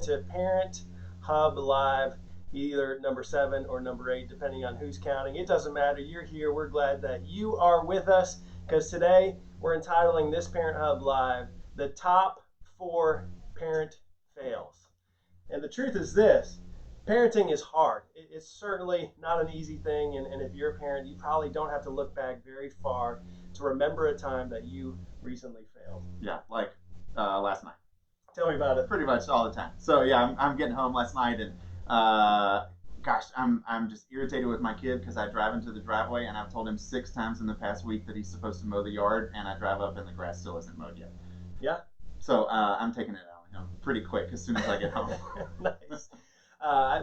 to ParentHub Live, either number 7 or number 8, depending on who's counting. It doesn't matter. You're here. We're glad that you are with us, because today we're entitling this ParentHub Live, The Top 4 Parent Fails. And the truth is this: parenting is hard. It's certainly not an easy thing, and if you're a parent, you probably don't have to look back very far to remember a time that you recently failed. Yeah, like last night. Tell me about it. Pretty much all the time. So yeah, I'm getting home last night, and gosh, I'm just irritated with my kid because I drive into the driveway, and I've told him 6 times in the past week that he's supposed to mow the yard, and I drive up and the grass still isn't mowed yet. Yeah. So I'm taking it out on him pretty quick as soon as I get home. Nice.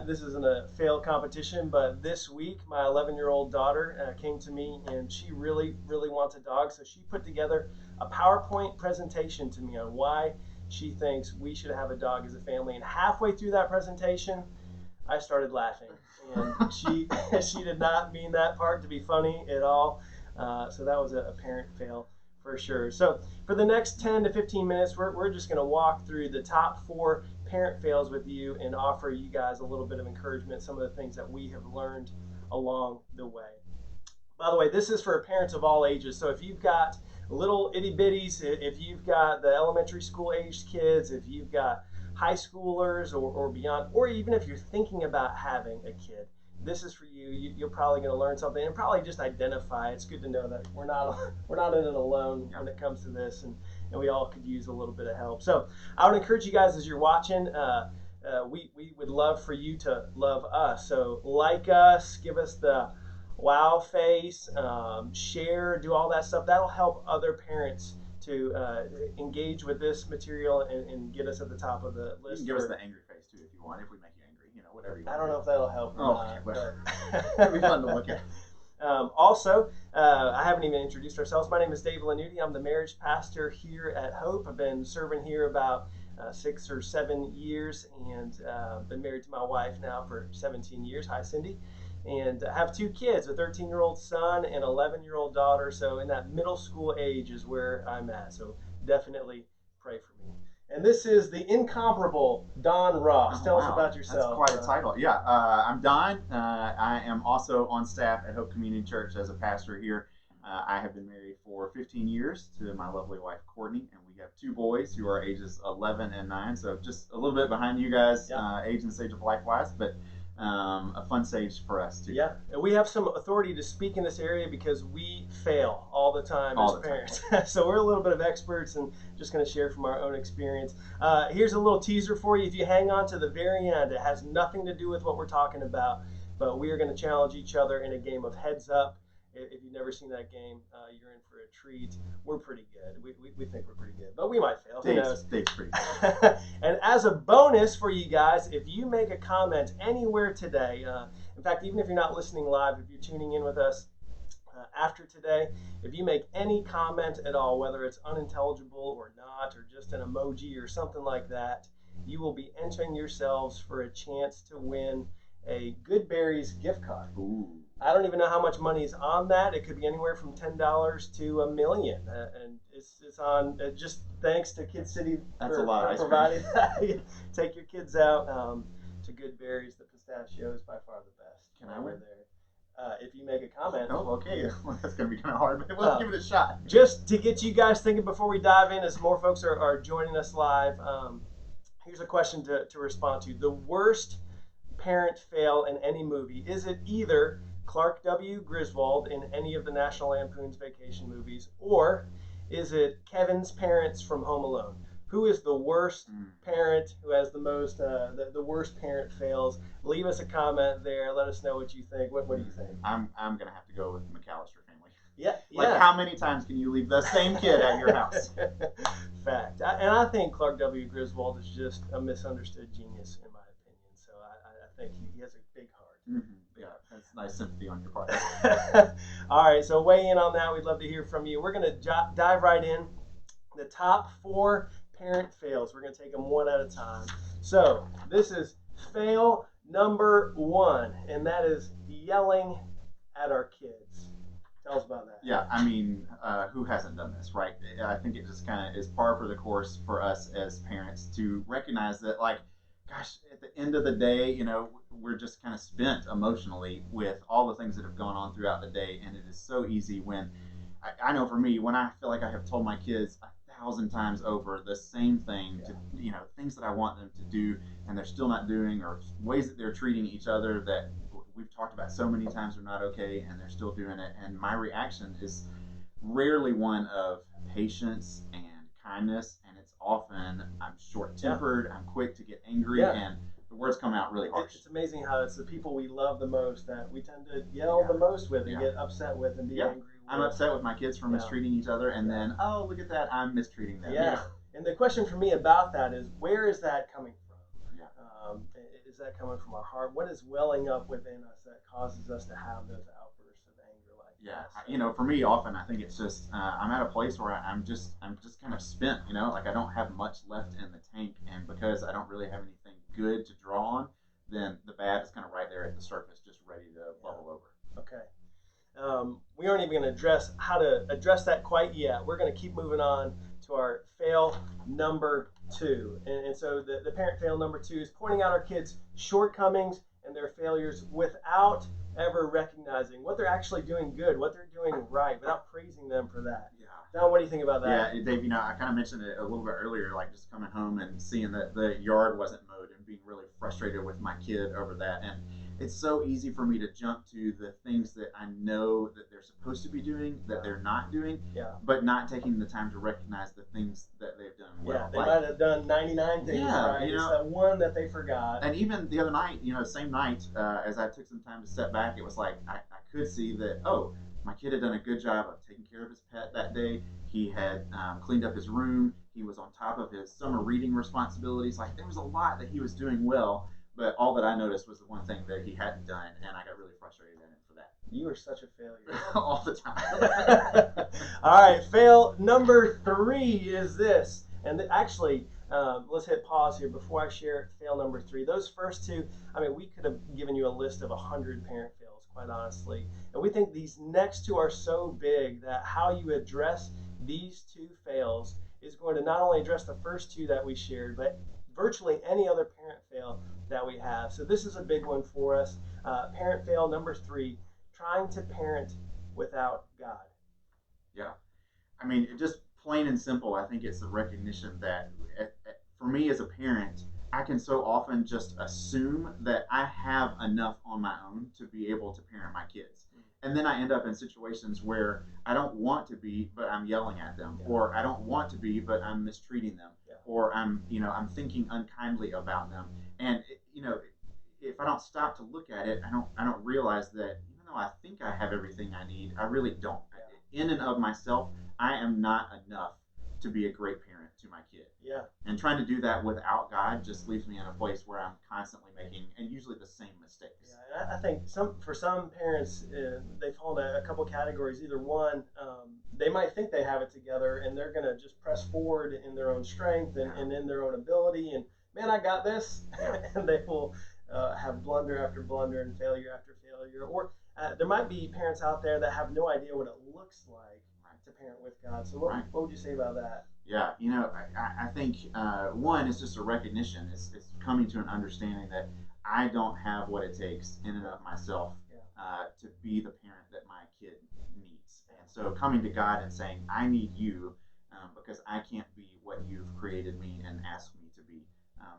This isn't a fail competition, but this week my 11-year-old daughter came to me, and she really wants a dog. So she put together a PowerPoint presentation to me on why she thinks we should have a dog as a family. And halfway through that presentation, I started laughing, and she did not mean that part to be funny at all. So that was a parent fail for sure. So for the next 10 to 15 minutes, we're just going to walk through the top 4 parent fails with you and offer you guys a little bit of encouragement, some of the things that we have learned along the way. By the way, this is for parents of all ages. So if you've got little itty bitties, if you've got the elementary school aged kids, if you've got high schoolers or beyond, or even if you're thinking about having a kid, this is for you. You're probably going to learn something and probably just identify. It's good to know that we're not in it alone when it comes to this, and we all could use a little bit of help. So I would encourage you guys, as you're watching, we would love for you to love us. So like us, give us the wow face, share, do all that stuff. That'll help other parents to engage with this material and get us at the top of the list. You can give us the angry face too if you want, if we make you angry, whatever you want. I don't know if that'll help. Okay, well, it'll be fun to look at. Also, I haven't even introduced ourselves. My name is Dave Lanuti. I'm the marriage pastor here at Hope. I've been serving here about 6 or 7 years, and been married to my wife now for 17 years. Hi, Cindy. And I have 2 kids, a 13-year-old son and an 11-year-old daughter. So in that middle school age is where I'm at. So definitely pray for me. And this is the incomparable Don Ross. Tell us about yourself. That's quite a title. Yeah, I'm Don. I am also on staff at Hope Community Church as a pastor here. I have been married for 15 years to my lovely wife, Courtney, and we have 2 boys who are ages 11 and 9. So just a little bit behind you guys, age and stage of life-wise, but a fun stage for us too. Yeah, and we have some authority to speak in this area because we fail all the time as parents. So we're a little bit of experts and just going to share from our own experience. Here's a little teaser for you. If you hang on to the very end, it has nothing to do with what we're talking about, but we are going to challenge each other in a game of heads up. If you've never seen that game, you're in for a treat. We're pretty good. We think we're pretty good, but we might fail. Who knows? Dave's pretty good. And as a bonus for you guys, if you make a comment anywhere today, in fact, even if you're not listening live, if you're tuning in with us after today, if you make any comment at all, whether it's unintelligible or not, or just an emoji or something like that, you will be entering yourselves for a chance to win a Good Berries gift card. Ooh. I don't even know how much money is on that. It could be anywhere from $10 to $1 million, and it's on just thanks to Kid City for providing that. Take your kids out to Good Berries. The pistachio is by far the best. Can I win there? If you make a comment. Oh, okay. Well, that's going to be kind of hard, but we'll give it a shot. Just to get you guys thinking before we dive in, as more folks are joining us live, here's a question to respond to. The worst parent fail in any movie. Is it either Clark W. Griswold in any of the National Lampoon's Vacation movies, or is it Kevin's parents from Home Alone? Who is the worst parent? Who has the most the worst parent fails? Leave us a comment there. Let us know what you think. What do you think? I'm gonna have to go with McAllister family. Yeah. Like, how many times can you leave the same kid at your house? Fact. And I think Clark W. Griswold is just a misunderstood genius in my opinion. So I think he has a big heart. Mm-hmm. Yeah, that's nice sympathy on your part. All right, so weigh in on that. We'd love to hear from you. We're going to dive right in. The top 4 parent fails. We're going to take them one at a time. So this is fail number 1, and that is yelling at our kids. Tell us about that. Yeah, I mean, who hasn't done this, right? I think it just kind of is par for the course for us as parents to recognize that, like, gosh, at the end of the day, we're just kind of spent emotionally with all the things that have gone on throughout the day. And it is so easy when, I know for me, when I feel like I have told my kids 1,000 times over the same thing to, things that I want them to do and they're still not doing, or ways that they're treating each other that we've talked about so many times are not okay, and they're still doing it. And my reaction is rarely one of patience and kindness, and it's often I'm short-tempered, I'm quick to get angry, and the words come out really harsh. It's amazing how it's the people we love the most that we tend to yell the most with and get upset with and be angry with. I'm upset with my kids for mistreating each other, and then, oh, look at that, I'm mistreating them. Yeah. And the question for me about that is, where is that coming from? Is that coming from our heart? What is welling up within us that causes us to have those outbursts of anger like that? For me, often I think it's just I'm at a place where I'm just kind of spent. Like I don't have much left in the tank, and because I don't really have anything good to draw on, then the bad is kind of right there at the surface, just ready to bubble over. Okay. We aren't even going to address how to address that quite yet. We're going to keep moving on to our fail number 2. And so the parent fail number 2 is pointing out our kids' shortcomings and their failures without ever recognizing what they're actually doing good, what they're doing right, without praising them for that. Don, what do you think about that? Yeah, Dave, I kind of mentioned it a little bit earlier, like just coming home and seeing that the yard wasn't mowed and being really frustrated with my kid over that. And it's so easy for me to jump to the things that I know that they're supposed to be doing, that they're not doing, but not taking the time to recognize the things that they've done well. Yeah, they might have done 99 things right. It's that one that they forgot. And even the other night, same night, as I took some time to step back, it was like I could see that, my kid had done a good job of taking care of his pet that day. He had cleaned up his room. He was on top of his summer reading responsibilities. Like, there was a lot that he was doing well, but all that I noticed was the one thing that he hadn't done, and I got really frustrated at him for that. You are such a failure. All the time. All right, fail number 3 is this. And actually, let's hit pause here before I share fail number 3. Those first 2, we could have given you a list of 100 parent fails, quite honestly. And we think these next 2 are so big that how you address these 2 fails is going to not only address the first 2 that we shared, but virtually any other parent fail that we have. So this is a big one for us. Parent fail number 3, trying to parent without God. Yeah. Just plain and simple, I think it's the recognition that for me as a parent, I can so often just assume that I have enough on my own to be able to parent my kids. And then I end up in situations where I don't want to be, but I'm yelling at them, or I don't want to be, but I'm mistreating them, or I'm thinking unkindly about them. And if I don't stop to look at it, I don't realize that even though I think I have everything I need, I really don't. In and of myself, I am not enough to be a great parent to my kid. Yeah. And trying to do that without God just leaves me in a place where I'm constantly making, and usually the same mistakes. Yeah, and I think for some parents, they fall into a couple categories. Either one, they might think they have it together, and they're going to just press forward in their own strength and in their own ability, and man, I got this, and they will have blunder after blunder and failure after failure. Or there might be parents out there that have no idea what it looks like to parent with God. So what would you say about that? Yeah, I think one is just a recognition. It's coming to an understanding that I don't have what it takes in and of myself to be the parent that my kid needs. And so coming to God and saying, I need you because I can't be what you've created me and asked me to be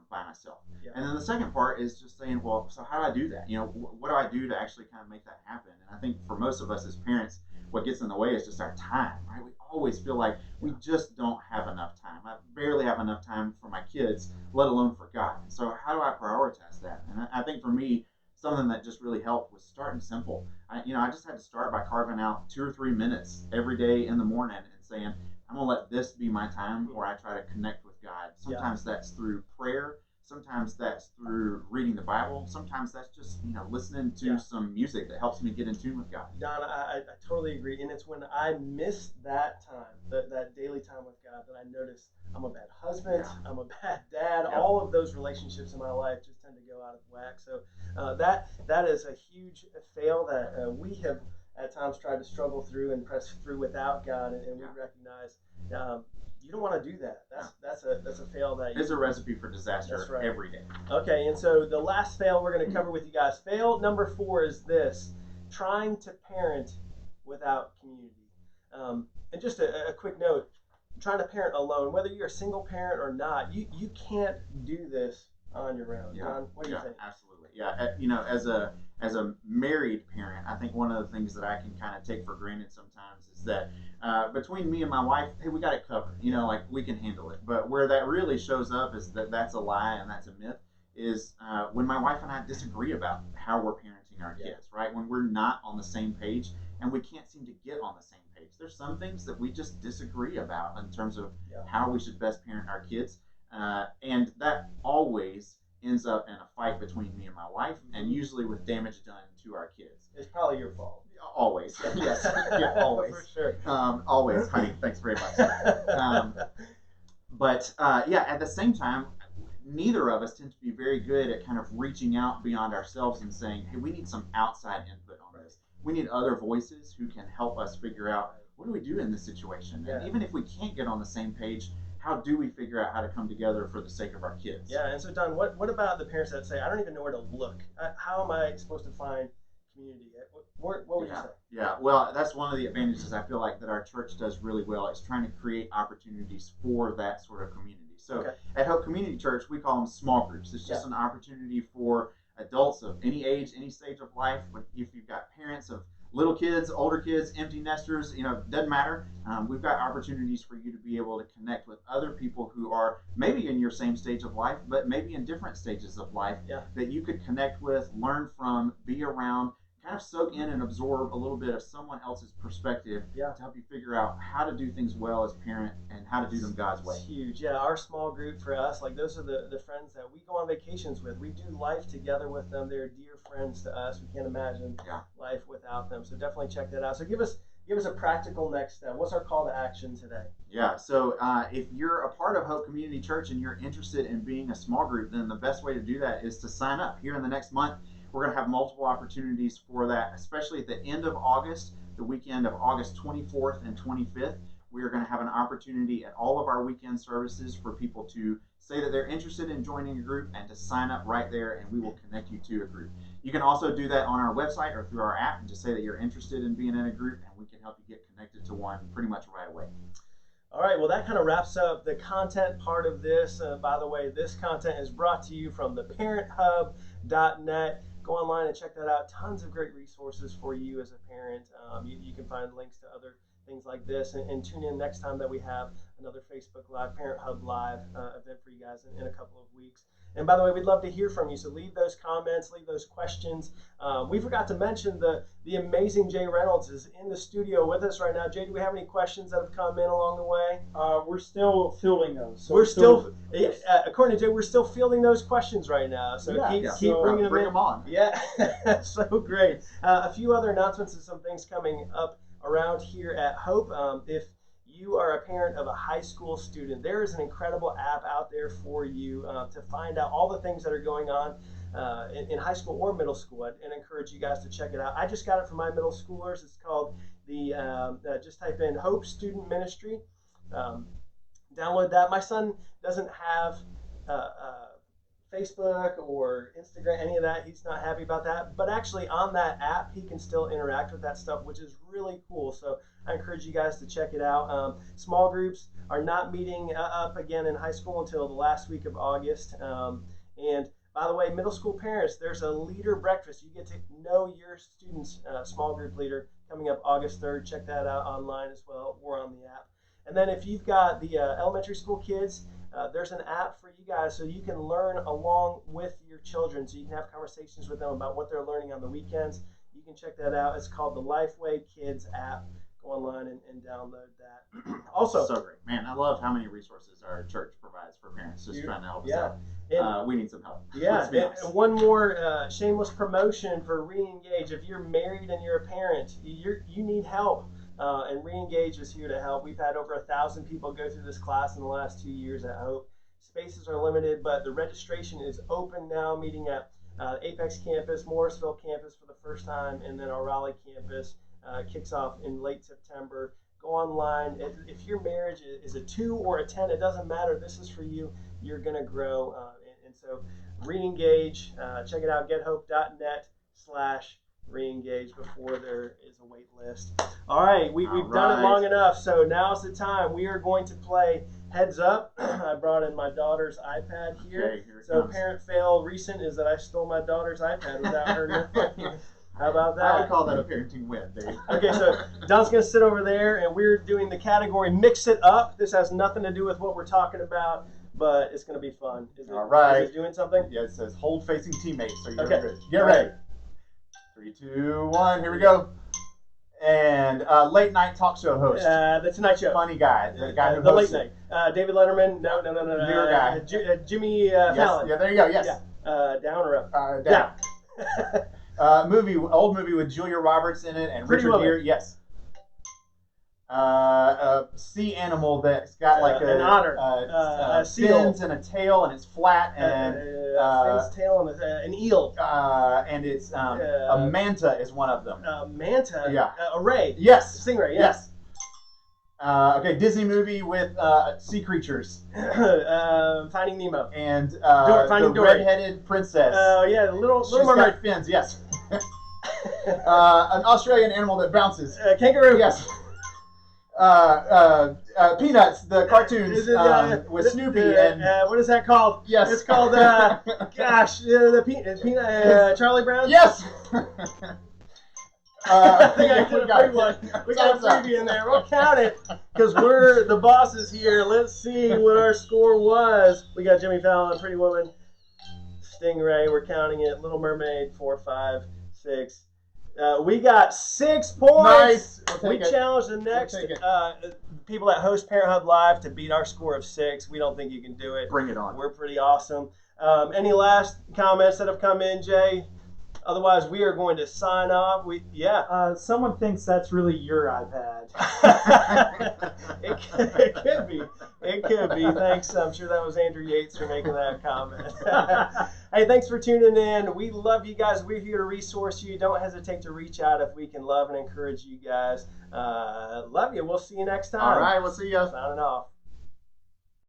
by myself. Yeah. And then the second part is just saying, well, so how do I do that? What do I do to actually kind of make that happen? And I think for most of us as parents, what gets in the way is just our time, right? We always feel like we just don't have enough time. I barely have enough time for my kids, let alone for God. So how do I prioritize that? And I think for me, something that just really helped was starting simple. I just had to start by carving out 2 or 3 minutes every day in the morning and saying, I'm going to let this be my time where I try to connect with God. Sometimes that's through prayer. Sometimes that's through reading the Bible. Sometimes that's just, listening to some music that helps me get in tune with God. Don, I totally agree. And it's when I miss that time, that daily time with God, that I notice I'm a bad husband, I'm a bad dad. All of those relationships in my life just tend to go out of whack. So that is a huge fail that we have at times tried to struggle through and press through without God. And we recognize you don't want to do that. That's a fail that It's a recipe for disaster every day. Okay, and so the last fail we're going to cover with you guys. Fail number 4 is this: trying to parent without community. And just a quick note: trying to parent alone, whether you're a single parent or not, you can't do this on your own. Yeah. John, what do you think? Absolutely. Yeah, you know, as a married parent, I think one of the things that I can kind of take for granted sometimes is that between me and my wife, hey, we got it covered. You know, like we can handle it. But where that really shows up is that that's a lie and that's a myth. Is when my wife and I disagree about how we're parenting our kids, right? When we're not on the same page and we can't seem to get on the same page. There's some things that we just disagree about in terms of how we should best parent our kids. And that always ends up in a fight between me and my wife, and usually with damage done to our kids. It's probably your fault. Always. Yes. Yeah, always. For sure. Always, honey. Thanks very much. But at the same time, neither of us tend to be very good at kind of reaching out beyond ourselves and saying, hey, we need some outside input on this. We need other voices who can help us figure out, what do we do in this situation? And even if we can't get on the same page, how do we figure out how to come together for the sake of our kids? Yeah, and so Don, what about the parents that say, I don't even know where to look? How am I supposed to find community? What would you say? Yeah, well, that's one of the advantages I feel like that our church does really well, is trying to create opportunities for that sort of community. So at Hope Community Church, we call them small groups. It's just an opportunity for adults of any age, any stage of life. If you've got parents of little kids, older kids, empty nesters, doesn't matter. We've got opportunities for you to be able to connect with other people who are maybe in your same stage of life, but maybe in different stages of life that you could connect with, learn from, be around, kind of soak in and absorb a little bit of someone else's perspective to help you figure out how to do things well as a parent and how to do them God's way. It's huge. Yeah, our small group for us, like those are the friends that we go on vacations with. We do life together with them. They're dear friends to us. We can't imagine life without them. So definitely check that out. So give us a practical next step. What's our call to action today? Yeah, so if you're a part of Hope Community Church and you're interested in being a small group, then the best way to do that is to sign up. Here in the next month, we're going to have multiple opportunities for that, especially at the end of August, the weekend of August 24th and 25th. We are going to have an opportunity at all of our weekend services for people to say that they're interested in joining a group and to sign up right there, and we will connect you to a group. You can also do that on our website or through our app and just say that you're interested in being in a group, and we can help you get connected to one pretty much right away. All right, well, that kind of wraps up the content part of this. By the way, this content is brought to you from the ParentHub.net. Go online and check that out. Tons of great resources for you as a parent. You can find links to other things like this, and tune in next time that we have another Facebook Live, Parent Hub Live event for you guys in a couple of weeks. And by the way, we'd love to hear from you, so leave those comments, leave those questions. We forgot to mention the amazing Jay Reynolds is in the studio with us right now. Jay, do we have any questions that have come in along the way? We're still fielding those. So according to Jay, we're still fielding those questions right now. So keep bringing them on. Yeah, so great. A few other announcements and some things coming up around here at Hope. If you are a parent of a high school student, there is an incredible app out there for you to find out all the things that are going on in high school or middle school. And encourage you guys to check it out. I just got it for my middle schoolers. It's called just type in Hope Student Ministry. Download that. My son doesn't have Facebook or Instagram, any of that. He's not happy about that. But actually on that app, he can still interact with that stuff, which is really cool. So I encourage you guys to check it out. Small groups are not meeting up again in high school until the last week of August. And by the way, middle school parents, there's a leader breakfast. You get to know your student's small group leader coming up August 3rd. Check that out online as well or on the app. And then if you've got the elementary school kids, there's an app for you guys so you can learn along with your children, so you can have conversations with them about what they're learning on the weekends. You can check that out. It's called the Lifeway Kids app. Go online and download that. Also, so great, man! I love how many resources our church provides for parents just trying to help us out. We need some help. Yeah, and one more shameless promotion for Reengage. If you're married and you're a parent, you need help. And Reengage is here to help. We've had over 1,000 people go through this class in the last 2 years at Hope. Spaces are limited, but the registration is open now, meeting at Apex campus, Morrisville campus for the first time, and then our Raleigh campus kicks off in late September. Go Go online. If your marriage is a 2 or a 10, it doesn't matter. This is for you. You're going to grow. And so re-engage. Check it out, gethope.net/re-engage before there is a wait list. All right, we've done it long enough, so now's the time. We are going to play Heads Up. I brought in my daughter's iPad here. Okay, here it So comes. parent fail recent is that I stole my daughter's iPad without her knowing. How about that? I would call that a parenting win, Dave. Okay, so Don's going to sit over there, and we're doing the category Mix It Up. This has nothing to do with what we're talking about, but it's going to be fun. All right. Is it doing something? Yeah, it says hold facing teammates. So you're Okay. good. Get ready. 3, 2, 1. Here we go. And late night talk show host. The Tonight Show. Funny guy. The guy who the hosts late it. night. David Letterman. No. Newer guy. Jimmy Yes. Fallon. Yeah, there you go. Yes. Yeah. Down or up? Down. Old movie with Julia Roberts in it and Pretty Richard Woman. Gere. Yes. Sea animal that's got like an otter. A seal. fins and a tail, and it's flat, and Fins, tail, and an eel. and it's a manta is one of them. Manta. Yeah. A ray. Yes. Stingray. Yeah. Yes. Okay, Disney movie with sea creatures Finding Nemo. and Finding the Dory. redheaded princess. Oh yeah, the Little She's Mermaid. got fins. Yes. An Australian animal that bounces. Kangaroo. Yes. Peanuts, the cartoons Is it, with Snoopy and what is that called? yes, It's called Charlie Brown. yes. I think I did a free one. We got a freebie in there. We'll count it because we're the bosses here. Let's see what our score was. We got Jimmy Fallon, Pretty Woman, Stingray. We're counting it. Little Mermaid, 4, 5, 6. We got 6 points. Nice. We'll We take it. challenge the next take it. people that host ParentHub Live to beat our score of 6. We don't think you can do it. Bring it on. We're pretty awesome. Any last comments that have come in, Jay? Otherwise, we are going to sign off. Someone thinks that's really your iPad. It could be. It could be. Thanks. I'm sure that was Andrew Yates for making that comment. Hey, thanks for tuning in. We love you guys. We're here to resource you. Don't hesitate to reach out if we can love and encourage you guys. Love you. We'll see you next time. All right, we'll see you. Signing off.